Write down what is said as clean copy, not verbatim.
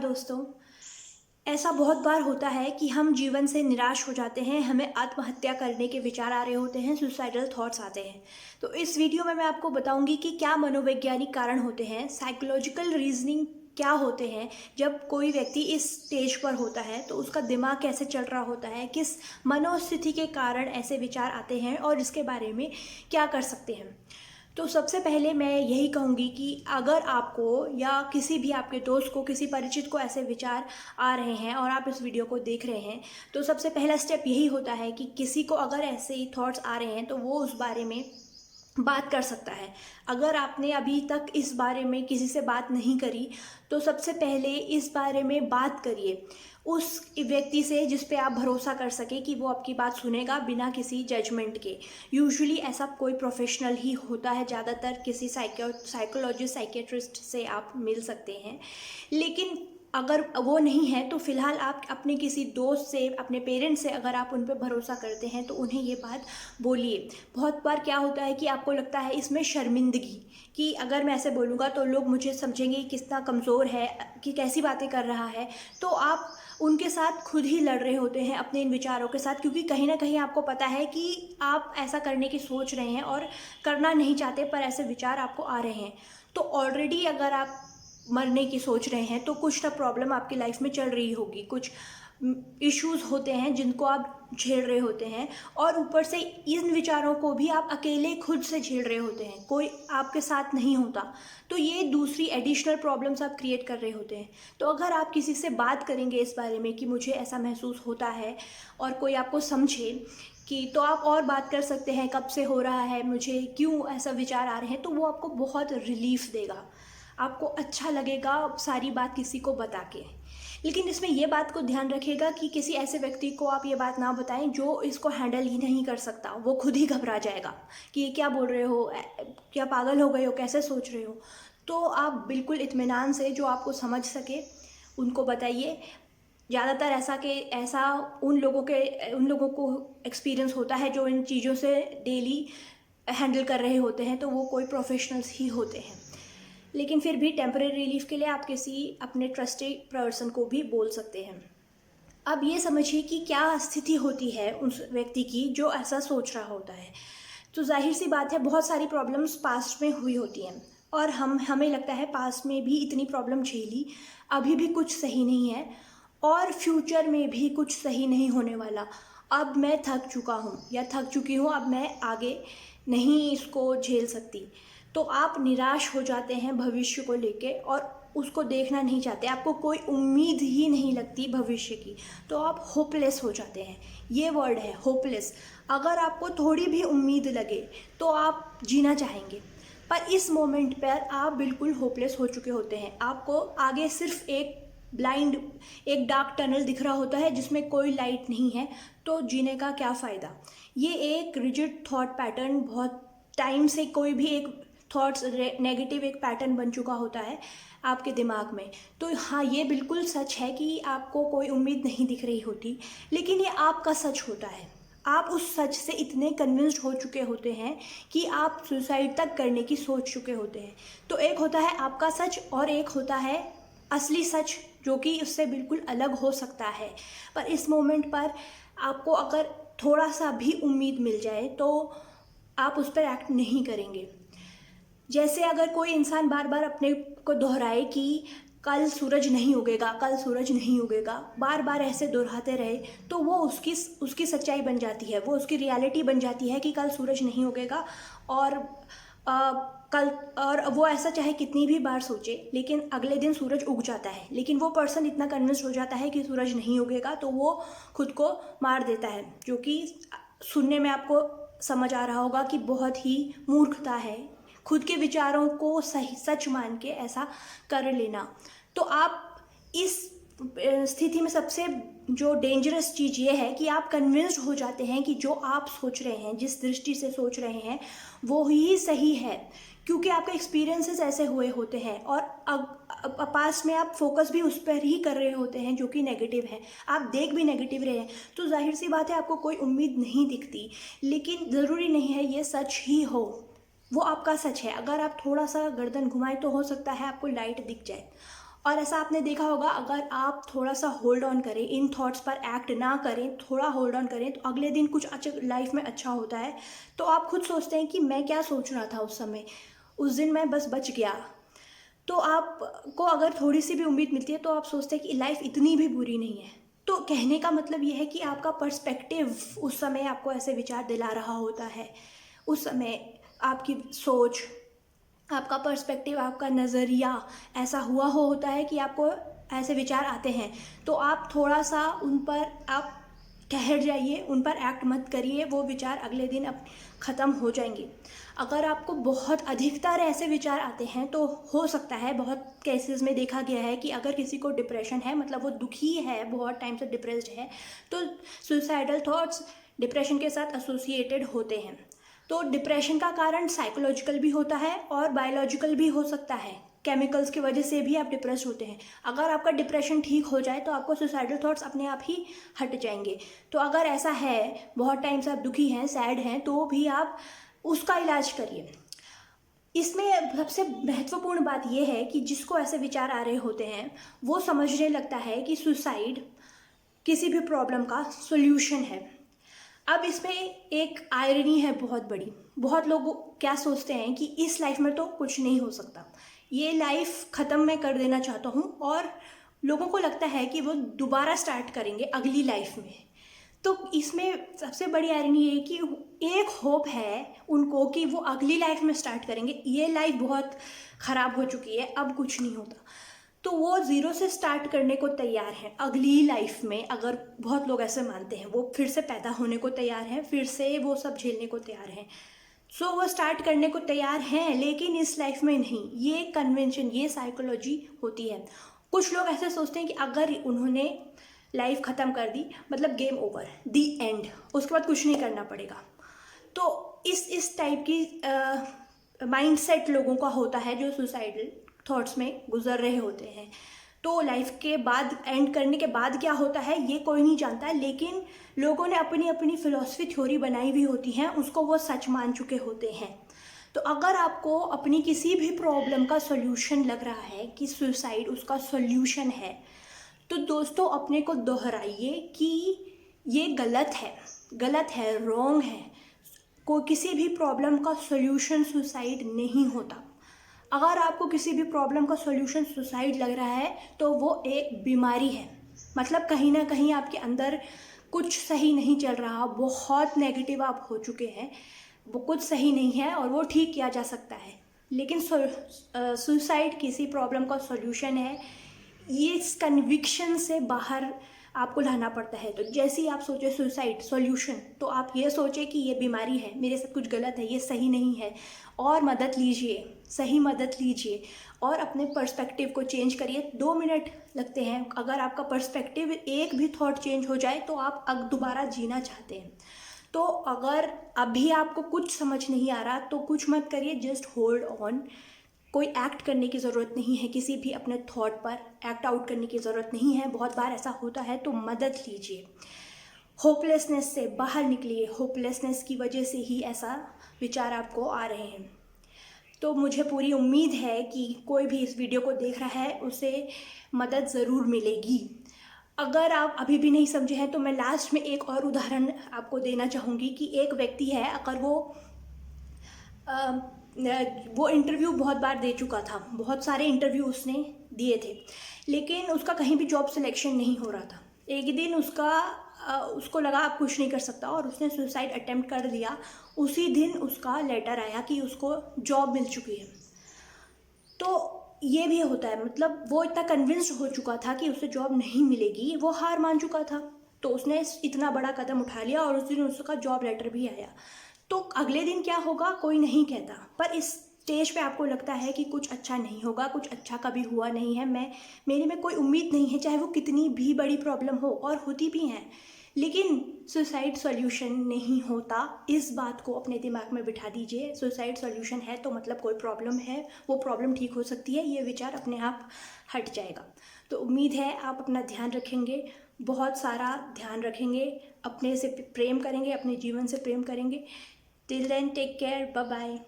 दोस्तों, ऐसा बहुत बार होता है कि हम जीवन से निराश हो जाते हैं, हमें आत्महत्या करने के विचार आ रहे होते हैं, सुसाइडल थॉट्स आते हैं। तो इस वीडियो में मैं आपको बताऊंगी कि क्या मनोवैज्ञानिक कारण होते हैं, साइकोलॉजिकल रीजनिंग क्या होते हैं। जब कोई व्यक्ति इस स्टेज पर होता है तो उसका दिमाग कैसे चल रहा होता है, किस मनोस्थिति के कारण ऐसे विचार आते हैं और इसके बारे में क्या कर सकते हैं। तो सबसे पहले मैं यही कहूँगी कि अगर आपको या किसी भी आपके दोस्त को, किसी परिचित को ऐसे विचार आ रहे हैं और आप इस वीडियो को देख रहे हैं, तो सबसे पहला स्टेप यही होता है कि किसी को अगर ऐसे थॉट्स आ रहे हैं तो वो उस बारे में बात कर सकता है। अगर आपने अभी तक इस बारे में किसी से बात नहीं करी तो सबसे पहले इस बारे में बात करिए उस व्यक्ति से जिस पे आप भरोसा कर सके कि वो आपकी बात सुनेगा बिना किसी जजमेंट के। यूजुअली ऐसा कोई प्रोफेशनल ही होता है, ज़्यादातर किसी साइकोलॉजिस्ट, साइकेट्रिस्ट से आप मिल सकते हैं। लेकिन अगर वो नहीं है तो फ़िलहाल आप अपने किसी दोस्त से, अपने पेरेंट्स से अगर आप उन पर भरोसा करते हैं तो उन्हें ये बात बोलिए। बहुत बार क्या होता है कि आपको लगता है इसमें शर्मिंदगी कि अगर मैं ऐसे बोलूँगा तो लोग मुझे समझेंगे कितना कमज़ोर है, कि कैसी बातें कर रहा है। तो आप उनके साथ खुद ही लड़ रहे होते हैं अपने इन विचारों के साथ, क्योंकि कहीं ना कहीं आपको पता है कि आप ऐसा करने की सोच रहे हैं और करना नहीं चाहते, पर ऐसे विचार आपको आ रहे हैं। तो ऑलरेडी अगर आप मरने की सोच रहे हैं तो कुछ ना प्रॉब्लम आपकी लाइफ में चल रही होगी, कुछ इश्यूज होते हैं जिनको आप झेल रहे होते हैं, और ऊपर से इन विचारों को भी आप अकेले खुद से झेल रहे होते हैं, कोई आपके साथ नहीं होता। तो ये दूसरी एडिशनल प्रॉब्लम्स आप क्रिएट कर रहे होते हैं। तो अगर आप किसी से बात करेंगे इस बारे में कि मुझे ऐसा महसूस होता है और कोई आपको समझे कि, तो आप और बात कर सकते हैं कब से हो रहा है, मुझे क्यों ऐसा विचार आ रहे हैं, तो वो आपको बहुत रिलीफ देगा, आपको अच्छा लगेगा सारी बात किसी को बता के। लेकिन इसमें यह बात को ध्यान रखिएगा कि किसी ऐसे व्यक्ति को आप ये बात ना बताएं जो इसको हैंडल ही नहीं कर सकता। वो खुद ही घबरा जाएगा कि ये क्या बोल रहे हो, क्या पागल हो गए हो, कैसे सोच रहे हो। तो आप बिल्कुल इत्मीनान से जो आपको समझ सके उनको बताइए। ज़्यादातर ऐसा उन लोगों को एक्सपीरियंस होता है जो इन चीज़ों से डेली हैंडल कर रहे होते हैं, तो वो कोई प्रोफेशनल्स ही होते हैं। लेकिन फिर भी टेम्परेरी रिलीफ के लिए आप किसी अपने ट्रस्टेड पर्सन को भी बोल सकते हैं। अब ये समझिए कि क्या स्थिति होती है उस व्यक्ति की जो ऐसा सोच रहा होता है। तो जाहिर सी बात है, बहुत सारी प्रॉब्लम्स पास्ट में हुई होती हैं और हमें लगता है पास्ट में भी इतनी प्रॉब्लम झेली, अभी भी कुछ सही नहीं है और फ्यूचर में भी कुछ सही नहीं होने वाला। अब मैं थक चुका हूँ या थक चुकी हूँ, अब मैं आगे नहीं इसको झेल सकती। तो आप निराश हो जाते हैं भविष्य को लेके और उसको देखना नहीं चाहते, आपको कोई उम्मीद ही नहीं लगती भविष्य की, तो आप होपलेस हो जाते हैं। ये वर्ड है होपलेस। अगर आपको थोड़ी भी उम्मीद लगे तो आप जीना चाहेंगे, पर इस मोमेंट पर आप बिल्कुल होपलेस हो चुके होते हैं। आपको आगे सिर्फ एक डार्क टनल दिख रहा होता है जिसमें कोई लाइट नहीं है, तो जीने का क्या फ़ायदा। ये एक रिजिड थॉट पैटर्न, बहुत टाइम से कोई भी एक थॉट्स नेगेटिव एक पैटर्न बन चुका होता है आपके दिमाग में। तो हाँ, ये बिल्कुल सच है कि आपको कोई उम्मीद नहीं दिख रही होती, लेकिन ये आपका सच होता है। आप उस सच से इतने कन्विंस्ड हो चुके होते हैं कि आप सुसाइड तक करने की सोच चुके होते हैं। तो एक होता है आपका सच और एक होता है असली सच, जो कि उससे बिल्कुल अलग हो सकता है। पर इस मोमेंट पर आपको अगर थोड़ा सा भी उम्मीद मिल जाए तो आप उस पर एक्ट नहीं करेंगे। जैसे अगर कोई इंसान बार बार अपने को दोहराए कि कल सूरज नहीं उगेगा, कल सूरज नहीं उगेगा, बार बार ऐसे दोहराते रहे, तो वो उसकी सच्चाई बन जाती है, वो उसकी रियलिटी बन जाती है कि कल सूरज नहीं उगेगा। और कल, और वो ऐसा चाहे कितनी भी बार सोचे, लेकिन अगले दिन सूरज उग जाता है। लेकिन वो पर्सन इतना कन्विंस्ड हो जाता है कि सूरज नहीं उगेगा, तो वो खुद को मार देता है, जो कि सुनने में आपको समझ आ रहा होगा कि बहुत ही मूर्खता है, खुद के विचारों को सही सच मान के ऐसा कर लेना। तो आप इस स्थिति में सबसे जो डेंजरस चीज़ ये है कि आप कन्विंस्ड हो जाते हैं कि जो आप सोच रहे हैं, जिस दृष्टि से सोच रहे हैं, वो ही सही है, क्योंकि आपके एक्सपीरियंसेस ऐसे हुए होते हैं और अब पास में आप फोकस भी उस पर ही कर रहे होते हैं जो कि नेगेटिव है, आप देख भी नेगेटिव रहे हैं। तो जाहिर सी बात है आपको कोई उम्मीद नहीं दिखती, लेकिन ज़रूरी नहीं है ये सच ही हो, वो आपका सच है। अगर आप थोड़ा सा गर्दन घुमाएं तो हो सकता है आपको लाइट दिख जाए। और ऐसा आपने देखा होगा, अगर आप थोड़ा सा होल्ड ऑन करें, इन थॉट्स पर एक्ट ना करें, थोड़ा होल्ड ऑन करें, तो अगले दिन कुछ अच्छा लाइफ में अच्छा होता है। तो आप खुद सोचते हैं कि मैं क्या सोच रहा था उस समय, उस दिन मैं बस बच गया। तो आपको अगर थोड़ी सी भी उम्मीद मिलती है तो आप सोचते हैं कि लाइफ इतनी भी बुरी नहीं है। तो कहने का मतलब ये है कि आपका पर्सपेक्टिव उस समय आपको ऐसे विचार दिला रहा होता है। उस समय आपकी सोच, आपका पर्सपेक्टिव, आपका नज़रिया ऐसा हुआ होता है कि आपको ऐसे विचार आते हैं। तो आप थोड़ा सा उन पर आप ठहर जाइए, उन पर एक्ट मत करिए, वो विचार अगले दिन अब ख़त्म हो जाएंगे। अगर आपको बहुत अधिकतर ऐसे विचार आते हैं तो हो सकता है, बहुत केसेस में देखा गया है कि अगर किसी को डिप्रेशन है, मतलब वो दुखी है, बहुत टाइम से डिप्रेस्ड है, तो सुसाइडल थॉट्स डिप्रेशन के साथ एसोसिएटेड होते हैं। तो डिप्रेशन का कारण साइकोलॉजिकल भी होता है और बायोलॉजिकल भी हो सकता है। केमिकल्स की वजह से भी आप डिप्रेस होते हैं। अगर आपका डिप्रेशन ठीक हो जाए तो आपको सुसाइडल थॉट्स अपने आप ही हट जाएंगे। तो अगर ऐसा है, बहुत टाइम से आप दुखी हैं, सैड हैं, तो भी आप उसका इलाज करिए। इसमें सबसे महत्वपूर्ण बात यह है कि जिसको ऐसे विचार आ रहे होते हैं वो समझने लगता है कि सुसाइड किसी भी प्रॉब्लम का सॉल्यूशन है। अब इसमें एक आयरनी है बहुत बड़ी। बहुत लोग क्या सोचते हैं कि इस लाइफ में तो कुछ नहीं हो सकता, ये लाइफ ख़त्म मैं कर देना चाहता हूँ, और लोगों को लगता है कि वो दोबारा स्टार्ट करेंगे अगली लाइफ में। तो इसमें सबसे बड़ी आयरनी ये है कि एक होप है उनको कि वो अगली लाइफ में स्टार्ट करेंगे, ये लाइफ बहुत ख़राब हो चुकी है, अब कुछ नहीं होता। तो वो ज़ीरो से स्टार्ट करने को तैयार हैं अगली लाइफ में। अगर बहुत लोग ऐसे मानते हैं, वो फिर से पैदा होने को तैयार हैं, फिर से वो सब झेलने को तैयार हैं। सो वो स्टार्ट करने को तैयार हैं, लेकिन इस लाइफ में नहीं। ये कन्वेंशन, ये साइकोलॉजी होती है। कुछ लोग ऐसे सोचते हैं कि अगर उन्होंने लाइफ ख़त्म कर दी, मतलब गेम ओवर, दी एंड, उसके बाद कुछ नहीं करना पड़ेगा। तो इस टाइप की माइंडसेट लोगों का होता है जो सुसाइडल थॉट्स में गुजर रहे होते हैं। तो लाइफ के बाद, एंड करने के बाद क्या होता है ये कोई नहीं जानता है, लेकिन लोगों ने अपनी अपनी फिलॉसफी थ्योरी बनाई हुई होती हैं, उसको वो सच मान चुके होते हैं। तो अगर आपको अपनी किसी भी प्रॉब्लम का सॉल्यूशन लग रहा है कि सुसाइड उसका सॉल्यूशन है, तो दोस्तों अपने को दोहराइए कि ये गलत है, रॉन्ग है। कोई किसी भी प्रॉब्लम का सॉल्यूशन सुसाइड नहीं होता। अगर आपको किसी भी प्रॉब्लम का सॉल्यूशन सुसाइड लग रहा है तो वो एक बीमारी है। मतलब कहीं ना कहीं आपके अंदर कुछ सही नहीं चल रहा, बहुत नेगेटिव आप हो चुके हैं, वो कुछ सही नहीं है और वो ठीक किया जा सकता है। लेकिन सुसाइड किसी प्रॉब्लम का सॉल्यूशन है, ये इस कन्विक्शन से बाहर आपको लाना पड़ता है। तो जैसे ही आप सोचे सुसाइड सॉल्यूशन, तो आप ये सोचे कि ये बीमारी है, मेरे साथ कुछ गलत है, ये सही नहीं है, और मदद लीजिए, सही मदद लीजिए और अपने पर्सपेक्टिव को चेंज करिए। 2 मिनट लगते हैं। अगर आपका पर्सपेक्टिव, एक भी थॉट चेंज हो जाए तो आप अब दोबारा जीना चाहते हैं। तो अगर अभी आपको कुछ समझ नहीं आ रहा तो कुछ मत करिए, जस्ट होल्ड ऑन। कोई एक्ट करने की ज़रूरत नहीं है, किसी भी अपने थॉट पर एक्ट आउट करने की ज़रूरत नहीं है। बहुत बार ऐसा होता है, तो मदद लीजिए। होपलेसनेस से बाहर निकलिए। होपलेसनेस की वजह से ही ऐसा विचार आपको आ रहे हैं। तो मुझे पूरी उम्मीद है कि कोई भी इस वीडियो को देख रहा है उसे मदद ज़रूर मिलेगी। अगर आप अभी भी नहीं समझे हैं तो मैं लास्ट में एक और उदाहरण आपको देना चाहूँगी कि एक व्यक्ति है, अगर वो इंटरव्यू बहुत बार दे चुका था, बहुत सारे इंटरव्यू उसने दिए थे, लेकिन उसका कहीं भी जॉब सिलेक्शन नहीं हो रहा था। एक दिन उसको लगा अब कुछ नहीं कर सकता और उसने सुसाइड अटेम्प्ट कर लिया। उसी दिन उसका लेटर आया कि उसको जॉब मिल चुकी है। तो ये भी होता है, मतलब वो इतना कन्विंस्ड हो चुका था कि उसे जॉब नहीं मिलेगी, वो हार मान चुका था, तो उसने इतना बड़ा कदम उठा लिया और उस दिन उसका जॉब लेटर भी आया। तो अगले दिन क्या होगा कोई नहीं कहता, पर इस स्टेज पे आपको लगता है कि कुछ अच्छा नहीं होगा, कुछ अच्छा कभी हुआ नहीं है, मेरे में कोई उम्मीद नहीं है, चाहे वो कितनी भी बड़ी प्रॉब्लम हो, और होती भी हैं। लेकिन सुसाइड सॉल्यूशन नहीं होता, इस बात को अपने दिमाग में बिठा दीजिए। सुसाइड सॉल्यूशन है तो मतलब कोई प्रॉब्लम है, वो प्रॉब्लम ठीक हो सकती है, ये विचार अपने आप हट जाएगा। तो उम्मीद है आप अपना ध्यान रखेंगे, बहुत सारा ध्यान रखेंगे, अपने से प्रेम करेंगे, अपने जीवन से प्रेम करेंगे। Till then take care, bye bye.